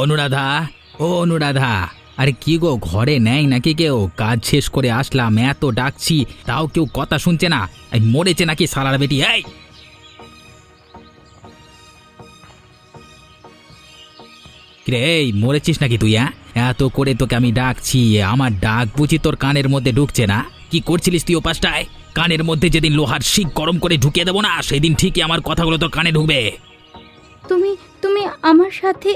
অনুরাধা, ও অনুরাধা, আরে কি গো, ঘরে নেই নাকি কেউ? কাজ শেষ করে আসলাম, এত ডাকছি তাও কেউ কথা শুনছে না। এই মরেছে নাকি সালার বেটি? এই রে, এই মরেছিস নাকি তুই? এত করে তোকে আমি ডাকছি, আমার ডাক বুঝি তোর কানের মধ্যে ঢুকছে না? কি করছিলিস তুই ওপাশটায়? কানের মধ্যে যেদিন লোহার শিক গরম করে ঢুকিয়ে দেবো না, সেদিন ঠিকই আমার কথাগুলো তোর কানে ঢুকবে। তুমি তুমি আমার সাথে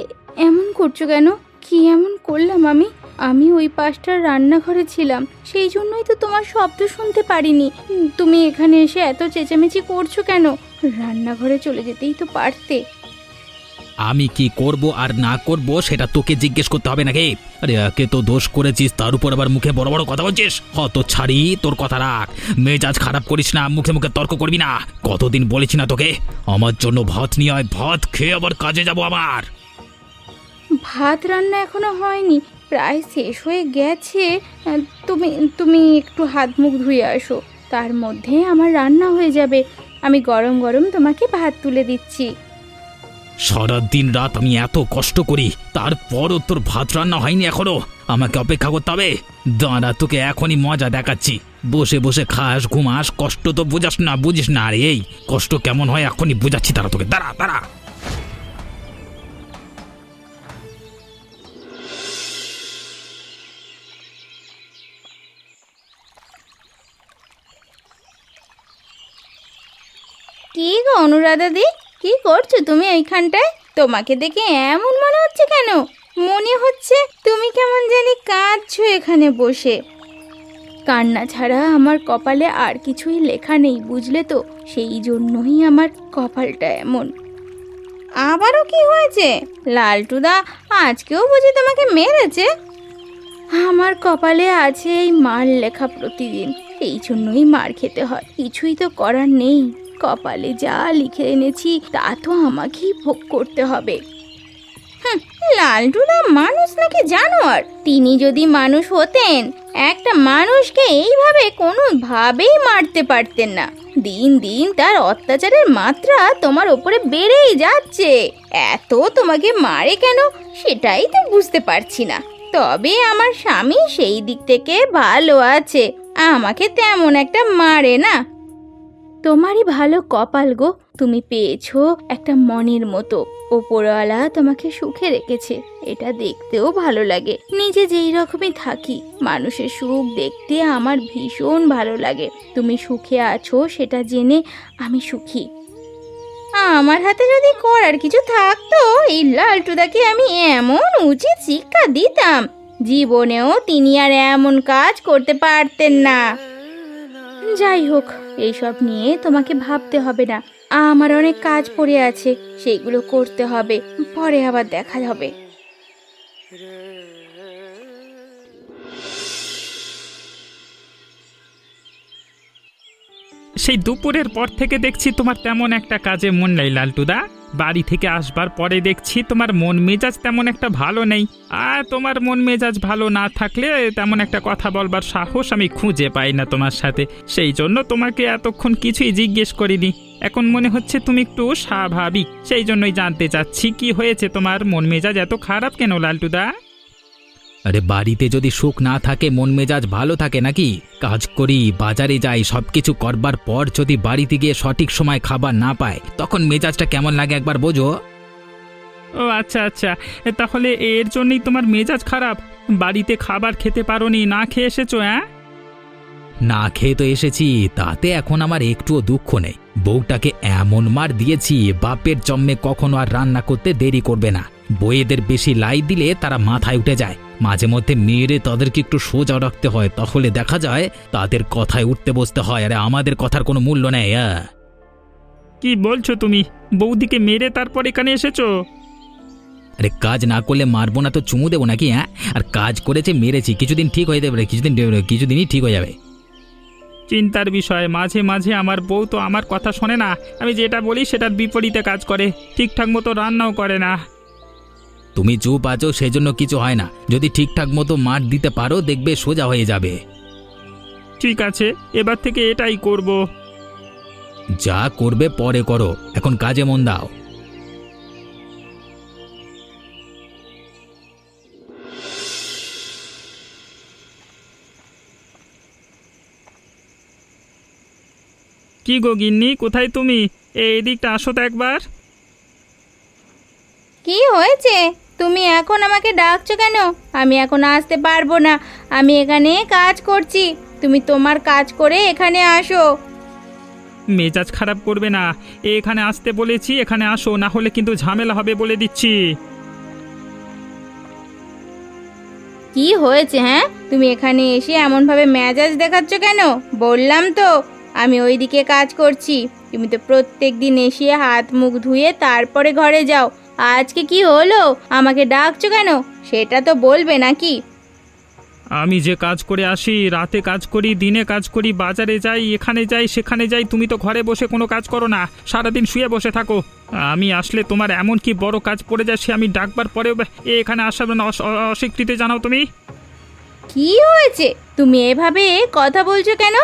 এমন করছো কেন? কি এমন করলাম আমি? আমি ওই পাশটার রান্নাঘরে ছিলাম, সেই জন্যই তো তোমার শব্দ শুনতে পারিনি। তুমি এখানে এসে এত চেঁচামেচি করছো কেন? রান্নাঘরে চলে যেতেই তো পারতে। আমি কি করব আর না করব সেটা তোকে জিজ্ঞেস করতে হবে নাকি? আরে একে তো দোষ করেছিস, তার উপর আবার মুখে বড় বড় কথা বলছিস। হত ছাড়ি, তোর কথা রাখ। মেজাজ খারাপ করিস না, মুখে মুখে তর্ক করবি না। কতদিন বলেছি না তোকে, আমার জন্য ভাত নিয়ে আয়, ভাত খেয়ে আবার কাজে যাব আমার। ভাত রান্না এখনো হয়নি, প্রায় শেষ হয়ে গেছে। তুমি তুমি একটু হাত মুখ ধুয়ে আসো, তার মধ্যে আমার রান্না হয়ে যাবে। আমি গরম গরম তোমাকে ভাত তুলে দিচ্ছি। সারা দিন রাত আমি এত কষ্ট করি, তারপরও তোর ভাত রান্না হয়নি এখনো? আমাকে অপেক্ষা করতে হবে? দাঁড়া, তোকে এখনই মজা দেখাচ্ছি। বসে বসে খাস, ঘুমাস, কষ্ট তো বুঝাস না, বুঝিস না। আরে এই কষ্ট কেমন হয় এখনই বুঝাচ্ছি, তারা তোকে। দাঁড়া দাঁড়া। কি গো অনুরাধা দি, কি করছো তুমি এইখানটায়? তোমাকে দেখে এমন মনে হচ্ছে কেন? মনে হচ্ছে তুমি কেমন জানি কাঁদছো এখানে বসে। কান্না ছাড়া আমার কপালে আর কিছুই লেখা নেই, বুঝলে তো? সেই জন্যই আমার কপালটা এমন। আবারও কি হয়েছে? লালটুদা আজকেও বুঝি তোমাকে মেরেছে? আমার কপালে আছে এই মার লেখা প্রতিদিন, এই জন্যই মার খেতে হয়। কিছুই তো করার নেই, কপালে যা লিখে এনেছি তা তো আমাকেই ভোগ করতে হবে। লালটুদা মানুষ নাকি জানোয়ার? তিনি যদি মানুষ হতেন, একটা মানুষকে এইভাবে কোনোভাবেই মারতে পারতেন না। দিন দিন তার অত্যাচারের মাত্রা তোমার ওপরে বেড়েই যাচ্ছে। এত তোমাকে মারে কেন সেটাই তো বুঝতে পারছি না। তবে আমার স্বামী সেই দিক থেকে ভালো আছে, আমাকে তেমন একটা মারে না। তোমারই ভালো কপাল গো, তুমি পেয়েছো একটা মনের মতো। ওপরওয়ালা তোমাকে সুখে রেখেছে, এটা দেখতেও ভালো লাগে। নিজে যেই রকমই থাকি, মানুষের সুখ দেখতে আমার ভীষণ ভালো লাগে। তুমি সুখে আছো সেটা জেনে আমি সুখী। আমার হাতে যদি করার কিছু থাকতো, এই লালটুদাকে আমি এমন উচিত শিক্ষা দিতাম, জীবনেও তিনি আর এমন কাজ করতে পারতেন না। যাই হোক, এইসব নিয়ে তোমাকে ভাবতে হবে না। আমার অনেক কাজ পড়ে আছে, সেইগুলো করতে হবে, পরে আবার দেখা হবে। সেই দুপুরের পর থেকে দেখছি তোমার তেমন একটা কাজে মন নেই লালটুদা। বাড়ি থেকে আসবার পরে দেখছি তোমার মন মেজাজ তেমন একটা ভালো নেই। আর তোমার মন মেজাজ ভালো না থাকলে তেমন একটা কথা বলবার সাহস আমি খুঁজে পাই না তোমার সাথে। সেই জন্য তোমাকে এতক্ষণ কিছুই জিজ্ঞেস করিনি। এখন মনে হচ্ছে তুমি একটু স্বাভাবিক, সেই জন্যই জানতে চাচ্ছি কি হয়েছে, তোমার মন মেজাজ এত খারাপ কেন লালটুদা? আরে বাড়িতে যদি সুখ না থাকে মন মেজাজ ভালো থাকে নাকি? কাজ করি, বাজারে যাই, সবকিছু করবার পর যদি বাড়িতে গিয়ে সঠিক সময় খাবার না পায়, তখন মেজাজটা কেমন লাগে একবার বোঝো। ও আচ্ছা আচ্ছা, তাহলে এর জন্যই তোমার মেজাজ খারাপ? বাড়িতে খাবার খেতে পারোনি, না খেয়ে এসেছো? না খেয়ে তো এসেছি, তাতে এখন আমার একটুও দুঃখ নেই। বউটাকে এমন মার দিয়েছি, বাপের জন্মে কখনো আর রান্না করতে দেরি করবে না। বউয়েদের বেশি লাই দিলে তারা মাথায় উঠে যায়। মাঝে মধ্যে মেয়েরে তাদেরকে একটু সোজা রাখতে হয়, তাহলে দেখা যায় তাদের কথায় উঠতে বসতে হয়। আরে আমাদের কথার কোনো মূল্য নেই। কি বলছো তুমি? বৌদিকে মেরে তারপর এখানে এসেছো? আরে কাজ না করলে মারবো না তো চুমু দেবো নাকি? আর কাজ করেছে, মেরেছি, কিছুদিন ঠিক হয়ে যাবে, কিছুদিনই ঠিক হয়ে যাবে। চিন্তার বিষয়, মাঝে মাঝে আমার বউ তো আমার কথা শোনে না। আমি যেটা বলি সেটার বিপরীতে কাজ করে, ঠিকঠাক মতো রান্নাও করে না। তুমি চুপ আছো সেজন্য কিছু হয় না। যদি ঠিকঠাক মতো মার দিতে পারো, দেখবে সোজা হয়ে যাবে। ঠিক আছে, এবার থেকে এটাই করব। যা করবে পরে করো, এখন কাজে মন দাও। কি গো গিন্নি, কোথায় তুমি? এই দিকটা আসো তো একবার। কি হয়েছে? তুমি এখন আমাকে ডাকছো কেন? আমি এখন আসতে পারবো না, আমি এখানে কাজ করছি। তুমি তোমার কাজ করে এখানে আসো। মেজাজ খারাপ করবে না, এখানে আসতে বলেছি, এখানে আসো, না হলে কিন্তু ঝামেলা হবে বলে দিচ্ছি। কি হয়েছে হ্যাঁ? তুমি এখানে এসে এমনভাবে মেজাজ দেখাচ্ছ কেন? বললাম তো আমি ওইদিকে কাজ করছি। তুমি তো প্রত্যেক দিন এসে হাত মুখ ধুয়ে তারপরে ঘরে যাও। আজকে কি হলো? আমাকে ডাকছো কেন সেটা তো বলবে নাকি? আমি যে কাজ করে আসি, রাতে কাজ করি, দিনে কাজ করি, বাজারে যাই, এখানে যাই, সেখানে যাই, তুমি তো ঘরে বসে কোনো কাজ করো না, সারাদিন শুয়ে বসে থাকো। আমি আসলে তোমার এমন কি বড় কাজ পড়ে যায়, সে আমি ডাকবার পরেও এখানে আসার না অস্বীকৃতি জানাও তুমি? কি হয়েছে? তুমি এভাবে কথা বলছো কেন?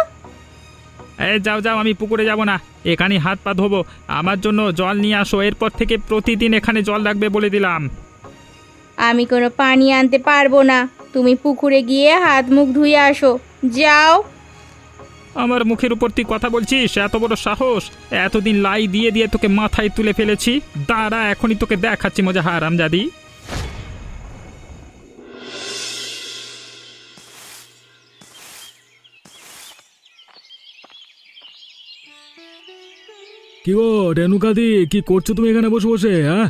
যাও যাও, আমি পুকুরে যাব না, এখানে হাত পা ধোবো। আমার জন্য জল নিয়ে আসো, এরপর থেকে প্রতিদিন এখানে জল রাখবে বলে দিলাম। আমি কোনো পানি আনতে পারবো না। তুমি পুকুরে গিয়ে হাত মুখ ধুয়ে আসো, যাও। আমার মুখের উপর তুই কথা বলছিস? এত বড় সাহস! এতদিন লাই দিয়ে দিয়ে তোকে মাথায় তুলে ফেলেছি, দাঁড়া এখনই তোকে দেখাচ্ছি মজা, হারামজাদি। কি গো রেণুকাদি, কি করছো তুমি এখানে বসে বসে? হ্যাঁ,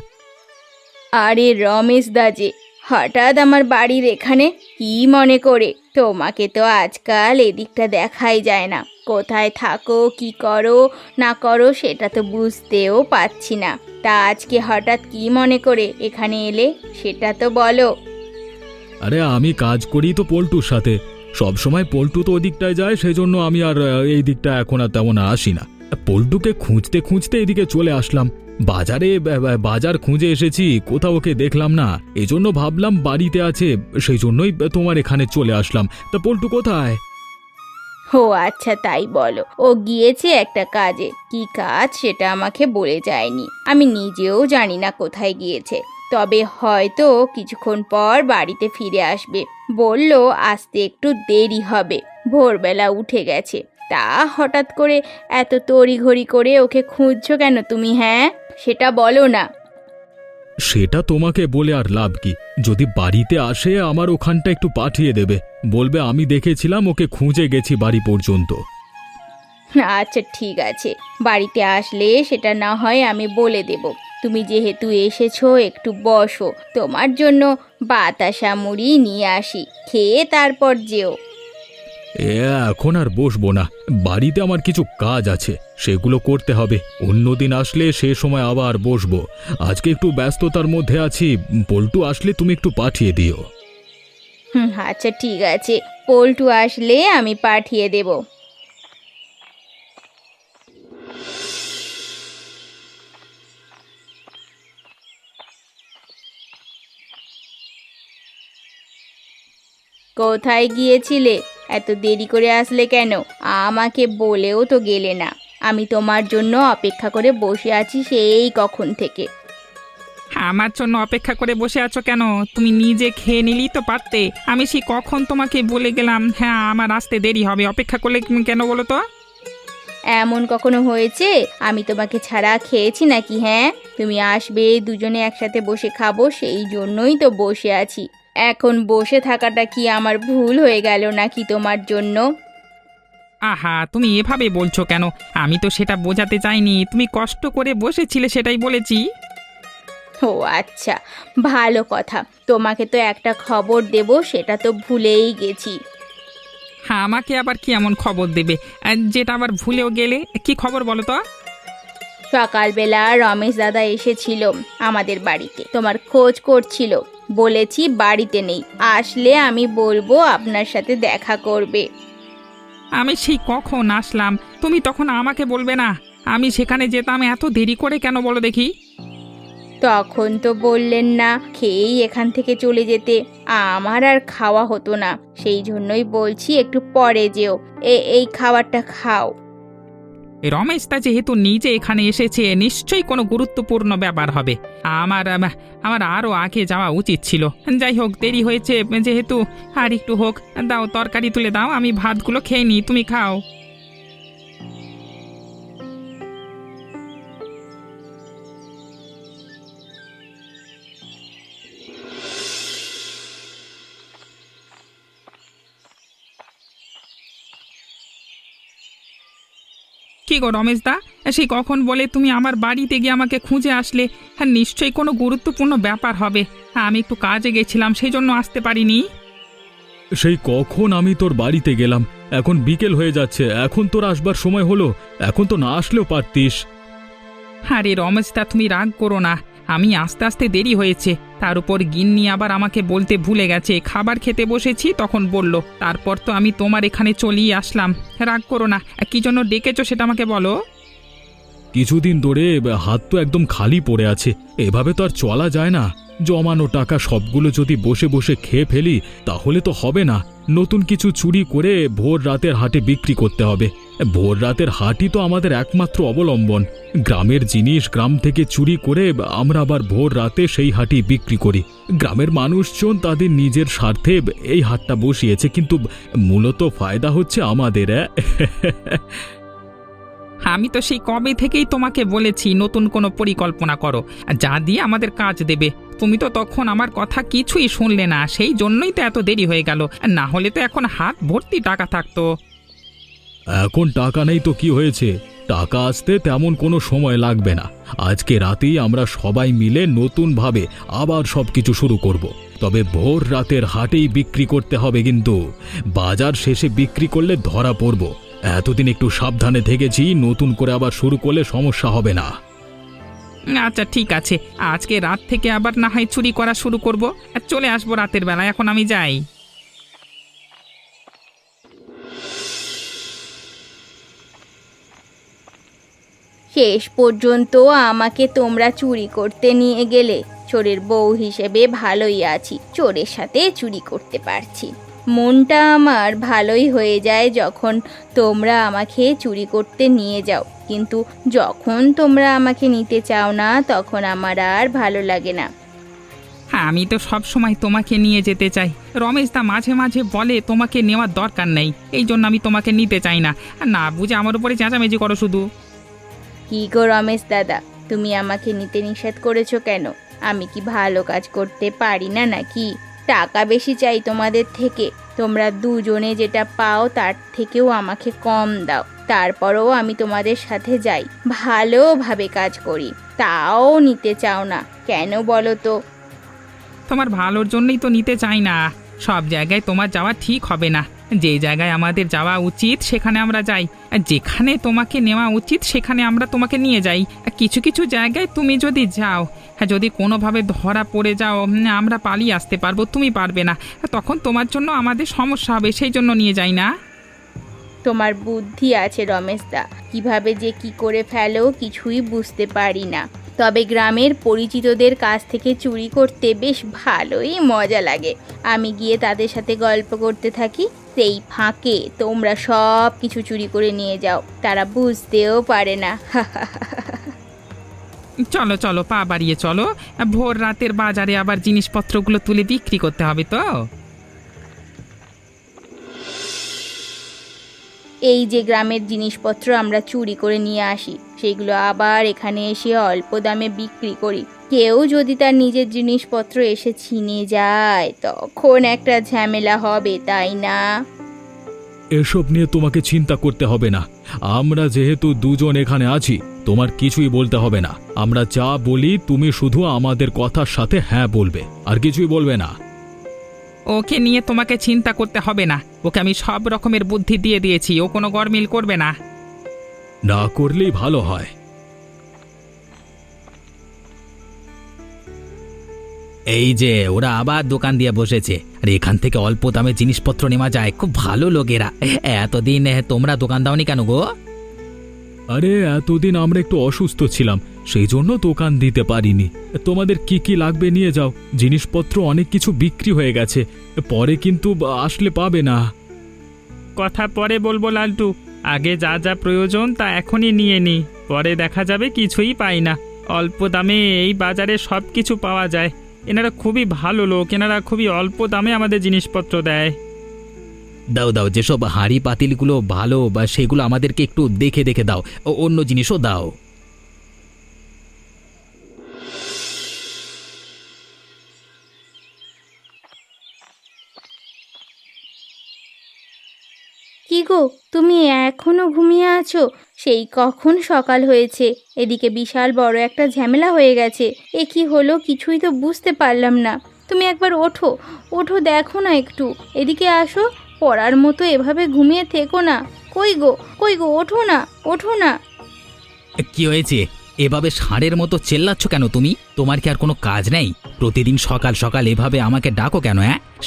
আরে রমেশ দাজি, হঠাৎ আমার বাড়ির এখানে কি মনে করে? তোমাকে তো আজকাল এদিকটা দেখাই যায় না। কোথায় থাকো, কি করো না করো সেটা তো বুঝতেও পারছি না। তা আজকে হঠাৎ কি মনে করে এখানে এলে সেটা তো বলো। আরে আমি কাজ করি তো পল্টুর সাথে, সব সময় পল্টু তো ওদিকটায় যায়, সেই জন্য আমি আর এই দিকটা এখন আর তেমন আসি না। পল্টুকে খুঁজতে খুঁজতে এদিকে চলে আসলাম। বাজারে বাজার খুঁজে এসেছি, কোথাও ওকে দেখলাম না, এজন্য ভাবলাম বাড়িতে আছে, সেই জন্যই তোমার এখানে চলে আসলাম। তা পল্টু কোথায়? ও আচ্ছা, তাই বলো। ও গিয়েছে একটা কাজে। কি কাজ সেটা আমাকে বলে যায়নি, আমি নিজেও জানি না কোথায় গিয়েছে। তবে হয়তো কিছুক্ষণ পর বাড়িতে ফিরে আসবে। বলল আসতে একটু দেরি হবে, ভোরবেলা উঠে গেছে। তা হঠাৎ করে এত তড়িঘড়ি করে ওকে খুঁজছো কেন তুমি? হ্যাঁ, সেটা বলো না। সেটা তোমাকে বলে আর লাভ কি? যদি বাড়িতে আসে আমার ওখানটা একটু পাঠিয়ে দেবে, বলবে আমি দেখেছিলাম, ওকে খুঁজে গেছি বাড়ি পর্যন্ত। আচ্ছা ঠিক আছে, বাড়িতে আসলে সেটা না হয় আমি বলে দেব। তুমি যেহেতু এসেছো একটু বসো, তোমার জন্য বাতাসা মুড়ি নিয়ে আসি, খেয়ে তারপর যেও। এখন আর বসবো না, বাড়িতে আমার কিছু কাজ আছে, সেগুলো করতে হবে। অন্যদিন আসলে সে সময় আবার বসবো, আজকে একটু ব্যস্ততার মধ্যে আছি। পল্টু আসলে তুমি একটু পাঠিয়ে দিও। আচ্ছা ঠিক আছে, পল্টু আসলে আমি পাঠিয়ে দেব। কোথায় গিয়েছিলে? এত দেরি করে আসলে কেন? আমাকে বলেও তো গেলে না। আমি তোমার জন্য অপেক্ষা করে বসে আছি সেই কখন থেকে। আমার জন্য অপেক্ষা করে বসে আছো কেন? তুমি নিজে খেয়ে নিলেই তো পারতে। আমি সেই কখন তোমাকে বলে গেলাম হ্যাঁ আমার আসতে দেরি হবে, অপেক্ষা করলে কেন বলো তো? এমন কখনো হয়েছে আমি তোমাকে ছাড়া খেয়েছি নাকি? হ্যাঁ, তুমি আসবে, দুজনে একসাথে বসে খাবো, সেই জন্যই তো বসে আছি। এখন বসে থাকাটা কি আমার ভুল হয়ে গেল নাকি তোমার জন্য? আহা, তুমি এভাবে বলছো কেন? আমি তো সেটা বোঝাতে চাইনি, তুমি কষ্ট করে বসেছিলে সেটাই বলেছি। ও আচ্ছা, ভালো কথা। তোমাকে তো একটা খবর দেব, সেটা তো ভুলেই গেছি। হ্যাঁ, আমাকে আবার কি এমন খবর দেবে যেটা আবার ভুলেও গেলে? কি খবর বলো তো? সকালবেলা রমেশ দাদা এসেছিল আমাদের বাড়িতে, তোমার খোঁজ করছিল। বলেছি বাড়িতে নেই, আসলে আমি বলবো আপনার সাথে দেখা করবে। আমি সেই কখন আসলাম, তুমি তখন আমাকে বলবে না? আমি সেখানে যেতাম, এত দেরি করে কেন বলো দেখি? তখন তো বললেন না, খেয়েই এখান থেকে চলে যেতে। আমার আর খাওয়া হতো না, সেই জন্যই বলছি একটু পরে যেও। এই খাবারটা খাও। রমেশটা যেহেতু নিজে এখানে এসেছে, নিশ্চয়ই কোনো গুরুত্বপূর্ণ ব্যাপার হবে। আমার আমার আরও আগে যাওয়া উচিত ছিল। যাই হোক, দেরি হয়েছে যেহেতু, আর একটু হোক। দাও তরকারি তুলে দাও, আমি ভাতগুলো খেয়ে নিই, তুমি খাও। কি গো রমেশ দা, সেই কখন বলে তুমি আমার বাড়িতে গিয়ে আমাকে খুঁজে আসলে? হ্যাঁ, নিশ্চয়ই কোনো গুরুত্বপূর্ণ ব্যাপার হবে। হ্যাঁ, আমি একটু কাজে গেছিলাম, সেই জন্য আসতে পারিনি। সেই কখন আমি তোর বাড়িতে গেলাম, এখন বিকেল হয়ে যাচ্ছে, এখন তোর আসবার সময় হলো, এখন তো না আসলেও পারতিস। আরে রমেশ দা, তুমি রাগ করো না, আমি আস্তে আস্তে দেরি হয়েছে। তার উপর গিন্নি আবার আমাকে বলতে ভুলে গেছে, খাবার খেতে বসেছি তখন বলল, তারপর তো আমি তোমার এখানে চলেই আসলাম। রাগ করো না, কি জন্য ডেকেছো সেটা আমাকে বলো। কিছুদিন ধরে হাত তো একদম খালি পড়ে আছে, এভাবে তো আর চলা যায় না। জমানো টাকা সবগুলো যদি বসে বসে খেয়ে ফেলি তাহলে তো হবে না। নতুন কিছু চুরি করে ভোর রাতের হাটে বিক্রি করতে হবে। ভোর রাতের হাটই তো আমাদের একমাত্র অবলম্বন। গ্রামের জিনিস গ্রাম থেকে চুরি করে আমরা আবার ভোর রাতে সেই হাটই বিক্রি করি। গ্রামের মানুষজন তাদের নিজের স্বার্থে এই হাটটা বসিয়েছে, কিন্তু মূলত ফায়দা হচ্ছে আমাদের। আমি তো সেই কবে থেকেই তোমাকে বলেছি নতুন কোনো পরিকল্পনা করো, যা দিয়ে আমাদের কাজ দেবে। তুমি তো তখন আমার কথা কিছুই শুনলে না, সেই জন্যই তো এত দেরি হয়ে গেল। না হলে তো এখন হাত ভর্তি টাকা থাকতো। এখন টাকা নেই তো কি হয়েছে, টাকা আসতে তেমন কোনো সময় লাগবে না। আজকে রাতেই আমরা সবাই মিলে নতুনভাবে আবার সবকিছু শুরু করব। তবে ভোর রাতের হাটেই বিক্রি করতে হবে, কিন্তু বাজার শেষে বিক্রি করলে ধরা পড়ব। এতদিন একটু সাবধানে থেকেছি, নতুন করে আবার শুরু করলে সমস্যা হবে না। আচ্ছা ঠিক আছে, আজকে রাত থেকে আবার না হয় চুরি করা শুরু করব। চলে আসবো রাতের বেলা, এখন আমি যাই। শেষ পর্যন্ত আমাকে তোমরা চুরি করতে নিয়ে গেলে। চোরের বউ হিসেবে ভালোই আছি, চোরের সাথে চুরি করতে পারছি। মনটা আমার ভালোই হয়ে যায় যখন তোমরা আমাকে চুরি করতে নিয়ে যাও, কিন্তু যখন তোমরা আমাকে নিতে চাও না তখন আমার আর ভালো লাগে না। আমি তো সব সময় তোমাকে নিয়ে যেতে চাই। রমেশ দা মাঝে মাঝে বলে তোমাকে নেওয়ার দরকার নেই, এই জন্য আমি তোমাকে নিতে চাই না। আর না বুঝে আমার উপরে চেঁচামেচি করো শুধু। কি গো রমেশ দাদা, তুমি আমাকে নিতে নিষেধ করেছো কেন? আমি কি ভালো কাজ করতে পারি না নাকি? টাকা বেশি চাই তোমাদের থেকে? তোমরা দুজনে যেটা পাও তার থেকেও আমাকে কম দাও, তারপরও আমি তোমাদের সাথে যাই, ভালোভাবে কাজ করি, তাও নিতে চাও না কেন বলো তো? তোমার ভালোর জন্যই তো নিতে চাই না। সব জায়গায় তোমার যাওয়া ঠিক হবে না। যে জায়গায় আমাদের যাওয়া উচিত সেখানে আমরা যাই, আর যেখানে তোমাকে নেওয়া উচিত সেখানে আমরা তোমাকে নিয়ে যাই। কিছু কিছু জায়গায় তুমি যদি যাও, হ্যাঁ, যদি কোনোভাবে ধরা পড়ে যাও, আমরা পালিয়ে আসতে পারবো, তুমি পারবে না। তখন তোমার জন্য আমাদের সমস্যা হবে, সেই জন্য নিয়ে যাই না। তোমার বুদ্ধি আছে রমেশ দা, কিভাবে যে কি করে ফেলো কিছুই বুঝতে পারি না। তবে গ্রামের পরিচিতদের কাছ থেকে চুরি করতে বেশ ভালোই মজা লাগে। আমি গিয়ে তাদের সাথে গল্প করতে থাকি, সেই ফাঁকে তোমরা সব কিছু চুরি করে নিয়ে যাও, তারা বুঝতেও পারে না। চলো চলো, পা বাড়িয়ে চলো। ভোর রাতের বাজারে আবার জিনিসপত্রগুলো তুলে বিক্রি করতে হবে তো। এই যে গ্রামের জিনিসপত্র আমরা চুরি করে নিয়ে আসি, সেগুলো আবার এখানে এসে অল্প দামে বিক্রি করি। কেউ যদি তার নিজের জিনিসপত্র এসে ছিনে যায় তখন একটা ঝামেলা হবে, তাই না? এসব নিয়ে তোমাকে চিন্তা করতে হবে না। আমরা যেহেতু দুজন এখানে আছি, তোমার কিছুই বলতে হবে না। আমরা যা বলি তুমি শুধু আমাদের কথার সাথে হ্যাঁ বলবে, আর কিছুই বলবে না। ওকে নিয়ে তোমাকে চিন্তা করতে হবে না, ওকে আমি সব রকমের বুদ্ধি দিয়ে দিয়েছি, ও কোনো গরমিল করবে না। না করলেই ভালো হয়। এই যে ওরা আবার দোকান দিয়ে বসেছে, আর এখান থেকে অল্প দামে জিনিসপত্র নেওয়া যায়, খুব ভালো লোকেরা। এতদিন তোমরা দোকান দাওনি কেন গো? আরে এতদিন আমরা একটু অসুস্থ ছিলাম, সেই জন্য দোকান দিতে পারিনি। তোমাদের কি কি লাগবে নিয়ে যাও, জিনিসপত্র অনেক কিছু বিক্রি হয়ে গেছে, পরে কিন্তু আসলে পাবে না। কথা পরে বলবো লালটু, আগে যা যা প্রয়োজন তা এখনই নিয়ে নি, পরে দেখা যাবে কিছুই পাই না। অল্প দামে এই বাজারে সব কিছু পাওয়া যায়। এনারা খুবই ভালো লোক, এনারা খুবই অল্প দামে আমাদের জিনিসপত্র দেয়। দাও দাও, যেসব হাঁড়ি পাতিলগুলো ভালো বা সেগুলো আমাদেরকে একটু দেখে দেখে দাও, অন্য জিনিসও দাও। কি গো, তুমি এখনো ঘুমিয়ে আছো? সেই কখন সকাল হয়েছে, এদিকে বিশাল বড় একটা ঝামেলা হয়ে গেছে। এ কি হলো কিছুই তো বুঝতে পারলাম না। তুমি একবার ওঠো, ওঠো, দেখো না একটু, এদিকে আসো। পড়ার মতো এভাবে ঘুমিয়ে থেকো না। কই গো, কই গো, ওঠো না, ওঠো না। কি হয়েছে? এভাবে ষাঁড়ের মতো চেল্লাচ্ছ কেন তুমি? তোমার কি আর কোনো কাজ নেই? প্রতিদিন সকাল সকাল এভাবে আমাকে ডাকো কেন?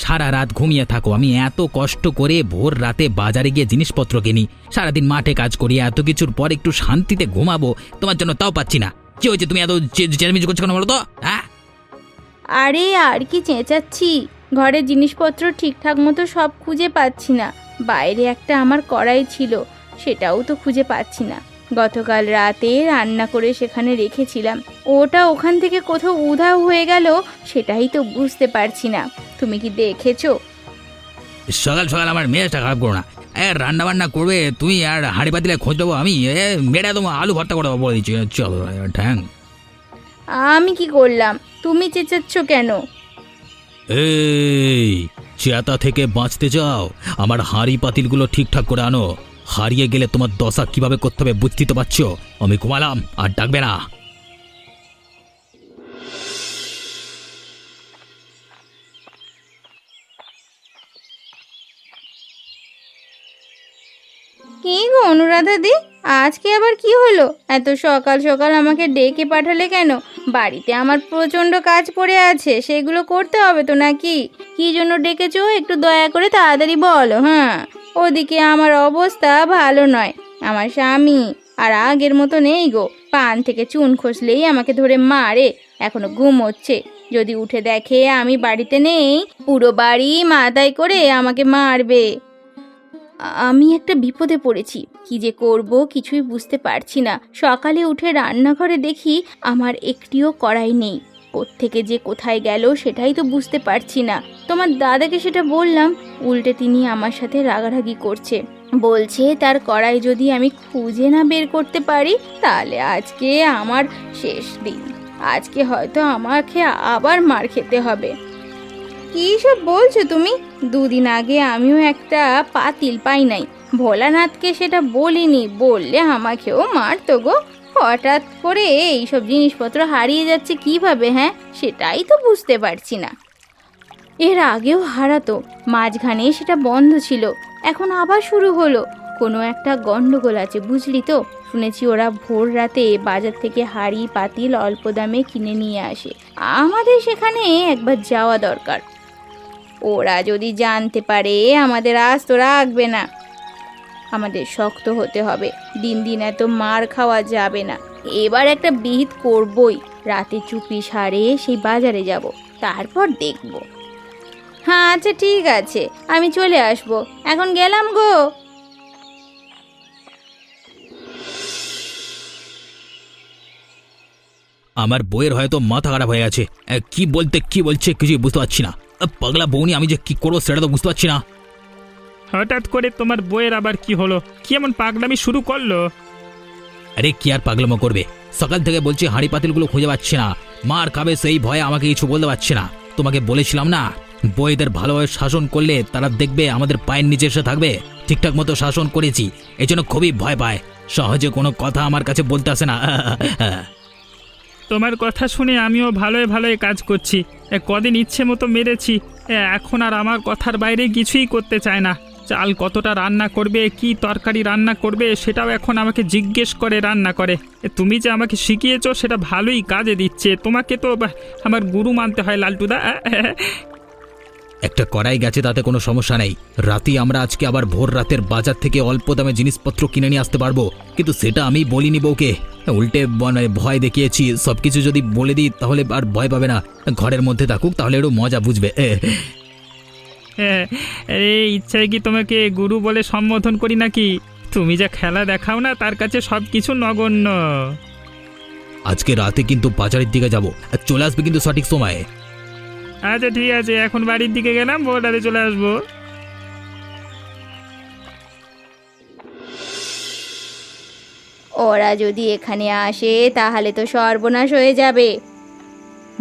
সারা রাত ঘুমিয়ে থাকো। আমি এত কষ্ট করে ভোর রাতে বাজারে গিয়ে জিনিসপত্র কিনি, সারাদিন মাঠে কাজ করি, এত কিছুর পর একটু শান্তিতে ঘুমাবো তোমার জন্য তাও পাচ্ছি না। কি হয়েছে? তুমি এত চেঁচামেচি করছো কেন বলো তো? হ্যাঁ, আরে আর কি চেঁচাচ্ছি, ঘরের জিনিসপত্র ঠিকঠাক মতো সব খুঁজে পাচ্ছি না। বাইরে একটা আমার কড়াই ছিল, সেটাও তো খুঁজে পাচ্ছি না। গতকাল রাতে রান্না করে সেখানে রেখেছিলাম, ওটা ওখান থেকে কোথাও উধাও হয়ে গেল, সেটাই তো বুঝতে পারছি না। তুমি কি দেখেছো? সকাল সকাল আমার মেজাজটা খারাপ করো না। রান্না বান্না করবে তুমি আর হাঁড়ি পাতিলে খোঁজ দেবো আমি? মেয়েটা তোমার আলু ভর্তা করে দেবো বলে দিচ্ছি। চলো ঠ্যাং। আমি কি করলাম? তুমি চেঁচাচ্ছ কেন? এই চেতা থেকে বাঁচতে চাও, আমার হাঁড়ি পাতিলগুলো ঠিকঠাক করে আনো। হারিয়ে গেলে তোমার দশা কিভাবে করতে হবে বুঝতে তো পারছো। আমি ঘুমালাম, আর ডাকবে না। কি গো অনুরাধা দি, আজকে আবার কি হলো? এত সকাল সকাল আমাকে ডেকে পাঠালে কেন? বাড়িতে আমার প্রচণ্ড কাজ পড়ে আছে, সেগুলো করতে হবে তো নাকি? কি জন্য ডেকেছো একটু দয়া করে তাড়াতাড়ি বলো। হ্যাঁ, ওদিকে আমার অবস্থা ভালো নয়। আমার স্বামী আর আগের মতো নেই গো, পান থেকে চুন খসলেই আমাকে ধরে মারে। এখনো ঘুমোচ্ছে, যদি উঠে দেখে আমি বাড়িতে নেই, পুরো বাড়ি মাথায় করে আমাকে মারবে। আমি একটা বিপদে পড়েছি, কি যে করব কিছুই বুঝতে পারছি না। সকালে উঠে রান্নাঘরে দেখি আমার একটিও কড়াই নেই, কোত্থেকে যে কোথায় গেল সেটাই তো বুঝতে পারছি না। তোমার দাদাকে সেটা বললাম, উল্টে তিনি আমার সাথে রাগারাগি করছে, বলছে তার কড়াই যদি আমি খুঁজে না বের করতে পারি তাহলে আজকে আমার শেষ দিন। আজকে হয়তো আমাকে আবার মার খেতে হবে। কী সব বলছো তুমি? দুদিন আগে আমিও একটা পাতিল পাই নাই, ভোলানাথকে সেটা বলিনি, বললে আমাকেও মারতো গো। হঠাৎ করে এইসব জিনিসপত্র হারিয়ে যাচ্ছে কিভাবে? হ্যাঁ, সেটাই তো বুঝতে পারছি না। এর আগেও হারাতো, মাঝখানে সেটা বন্ধ ছিল, এখন আবার শুরু হলো। কোনো একটা গন্ডগোল আছে বুঝলি তো। শুনেছি ওরা ভোর রাতে বাজার থেকে হাঁড়ি পাতিল অল্প দামে কিনে নিয়ে আসে। আমাদের সেখানে একবার যাওয়া দরকার। ওরা যদি জানতে পারে আমাদের আজ তো রাখবে না। আমাদের শক্ত হতে হবে, দিন দিন এত মার খাওয়া যাবে না। এবার একটা বিহিত করবই, রাতে চুপি সারে সেই বাজারে যাব, তারপর দেখব। হ্যাঁ আচ্ছা ঠিক আছে, আমি চলে আসবো, এখন গেলাম গো। আমার বইয়ের হয়তো মাথা খারাপ হয়ে গেছে। কি বলতে কি বলছে কিছুই বুঝতে পারছি না। পাগলা বউনি, আমি যে কি করবো সেটা তো বুঝতে পারছি না। হঠাৎ করে তোমার বইয়ের আবার কি হলো? কি এমন পাগলামি শুরু করলো? আরে কি আর পাগলামো করবে, সকাল থেকে বলছি হাঁড়ি পাতিলগুলো খুঁজে পাচ্ছি না, মার খাবে সেই ভয়ে আমাকে কিছু বলতে পারছি না। তোমাকে বলেছিলাম না, বইদের ভালোভাবে শাসন করলে তারা দেখবে আমাদের পায়ের নিচে এসে থাকবে। ঠিকঠাক মতো শাসন করেছি, এই জন্য খুবই ভয় পায়, সহজে কোনো কথা আমার কাছে বলতে আসে না। তোমার কথা শুনে আমিও ভালোই ভালোই কাজ করছি, কদিন ইচ্ছে মতো মেরেছি, এখন আর আমার কথার বাইরে কিছুই করতে চায় না। চাল কতটা রান্না করবে, কি তরকারি রান্না করবে সেটাও এখন আমাকে জিজ্ঞেস করে রান্না করে। তুমি যে আমাকে শিখিয়েছো সেটা ভালোই কাজে দিচ্ছে, তোমাকে তো আমার গুরু মানতে হয় লালটুদা। একটা কড়াই গেছে তাতে কোনো সমস্যা নেই, রাতেই আমরা আজকে আবার ভোর রাতের বাজার থেকে অল্প দামে জিনিসপত্র কিনে নিয়ে আসতে পারবো। কিন্তু সেটা আমি বলিনি বউকে, উল্টে ভয় দেখিয়েছি। সবকিছু যদি বলে দিই তাহলে আর ভয় পাবে না, ঘরের মধ্যে থাকুক, তাহলে একটু মজা বুঝবে। এই ইচ্ছায় কি তোমাকে গুরু বলে সম্বোধন করি নাকি? তুমি যা খেলা দেখাও না তার কাছে সব কিছু নগণ্য। আজকে রাতে কিন্তু বাজারের দিকে যাব, চলে আসবে কিন্তু সঠিক সময়ে। আচ্ছা ঠিক আছে, এখন বাড়ির দিকে গেলাম, ভোররাতে চলে আসবো। ওরা যদি এখানে আসে তাহলে তো সর্বনাশ হয়ে যাবে।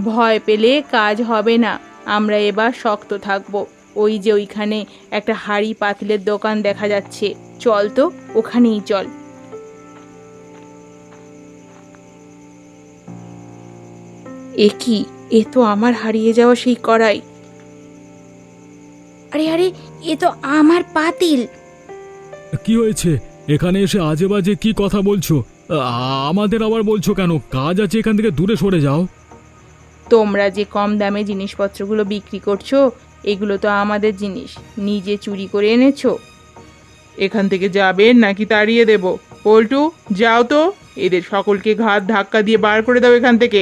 ভয় পেলে কাজ হবে না, আমরা এবার শক্ত থাকব। ওই যে ওইখানে একটা হাঁড়ি পাতিলের দোকান দেখা যাচ্ছে, চল তো, ওখানেই চল। এ কি, এ তো আমার হারিয়ে যাওয়া সেই কড়াই। আরে আরে, এ তো আমার পাতিল। কি হয়েছে? এখানে এসে আজে বাজে কি কথা বলছো? আমাদের আবার বলছো কেন? কাজ আছে, এখান থেকে দূরে সরে যাও। তোমরা যে কম দামে জিনিসপত্রগুলো বিক্রি করছো, এগুলো তো আমাদের জিনিস, নিজে চুরি করে এনেছো। এখান থেকে যাবেন নাকি তাড়িয়ে দেব? পল্টু, যাও তো, এদের সকলকে ঘাত ধাক্কা দিয়ে বার করে দাও এখান থেকে।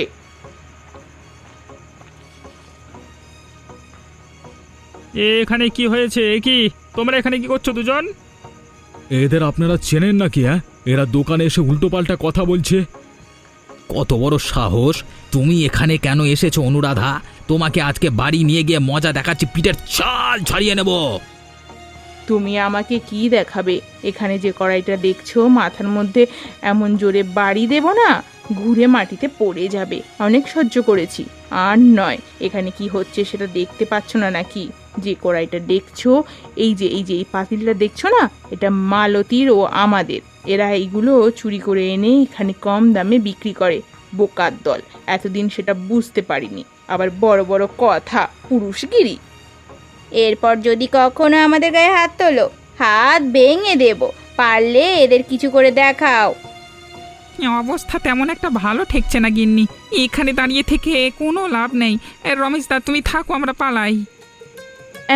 এখানে কি হয়েছে? কি তোমরা এখানে কি করছো দুজন? এদের আপনারা চেনেন নাকি? এরা দোকানে এসে উল্টোপাল্টা কথা বলছে। কত বড় সাহস! তুমি এখানে কেন এসেছো অনুরাধা? তোমাকে আজকে বাড়ি নিয়ে গিয়ে মজা দেখাচ্ছি, পিঠের চাল ছাড়িয়ে নেব। তুমি আমাকে কি দেখাবে? এখানে যে কড়াইটা দেখছো, মাথার মধ্যে এমন জোরে বাড়ি দেব না, ঘুরে মাটিতে পড়ে যাবে। অনেক সহ্য করেছি, আর নয়। এখানে কি হচ্ছে সেটা দেখতে পাচ্ছ না নাকি? যে কড়াইটা দেখছো, এই পাতিলটা দেখছো না, এটা মালতীর ও আমাদের। এরা এইগুলো চুরি করে এনে এখানে কম দামে বিক্রি করে। বোকার দল, এতদিন সেটা বুঝতে পারিনি। আবার বড় বড় কথা, পুরুষগিরি। এরপর যদি কখনো আমাদের গায়ে হাত তোলো, হাত ভেঙে দেব। পারলে এদের কিছু করে দেখাও। অবস্থা তেমন একটা ভালো ঠেকছে না গিন্নি। এখানে দাঁড়িয়ে থেকে কোনো লাভ নেই। রমেশ দা, তুমি থাকো, আমরা পালাই।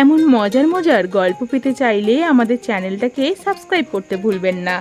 এমন মজার মজার গল্প পেতে চাইলে আমাদের চ্যানেলটাকে সাবস্ক্রাইব করতে ভুলবেন না।